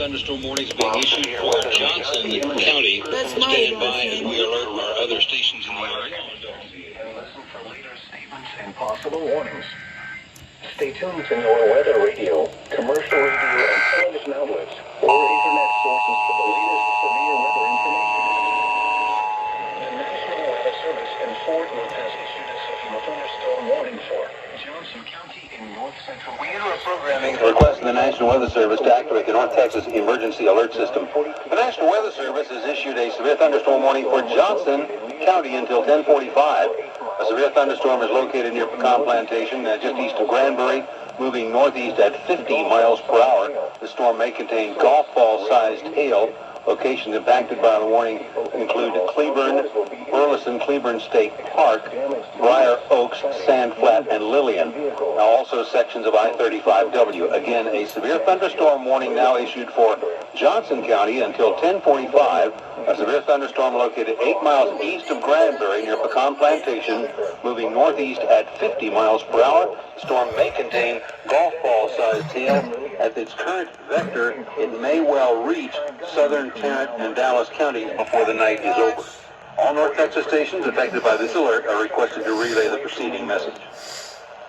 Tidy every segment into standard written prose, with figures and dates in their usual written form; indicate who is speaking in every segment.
Speaker 1: Thunderstorm warnings being issued for Johnson County. Stand by as we alert our other stations in the area.
Speaker 2: Listen for later statements and possible warnings. Stay tuned to NOAA Weather Radio, commercial radio, and television outlets, or internet sources for the latest severe weather information. The National Weather Service in Fort Worth has issued a severe thunderstorm warning for Johnson County in north central. We enter a programming
Speaker 3: Requesting the National Weather Service to activate the North Texas Emergency Alert System. The National Weather Service has issued a severe thunderstorm warning for Johnson County until 10:45. A severe thunderstorm is located near Pecan Plantation, just east of Granbury, moving northeast at 50 miles per hour. The storm may contain golf ball-sized hail. Locations impacted by the warning include Cleburne, Burleson, Cleburne State Park, Briar Oaks, Sand Flat, and Lillian. Now also sections of I-35W. Again, a severe thunderstorm warning now issued for Johnson County until 10:45. A severe thunderstorm located 8 miles east of Granbury near Pecan Plantation, moving northeast at 50 miles per hour. The storm may contain golf ball-sized hail. At its current vector, it may well reach southern Tarrant and Dallas counties before the night is over. All North Texas stations affected by this alert are requested to relay the preceding message.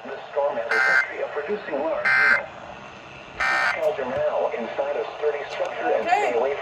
Speaker 2: This storm has a history of producing large hail. Shelter now inside a sturdy structure and stay away from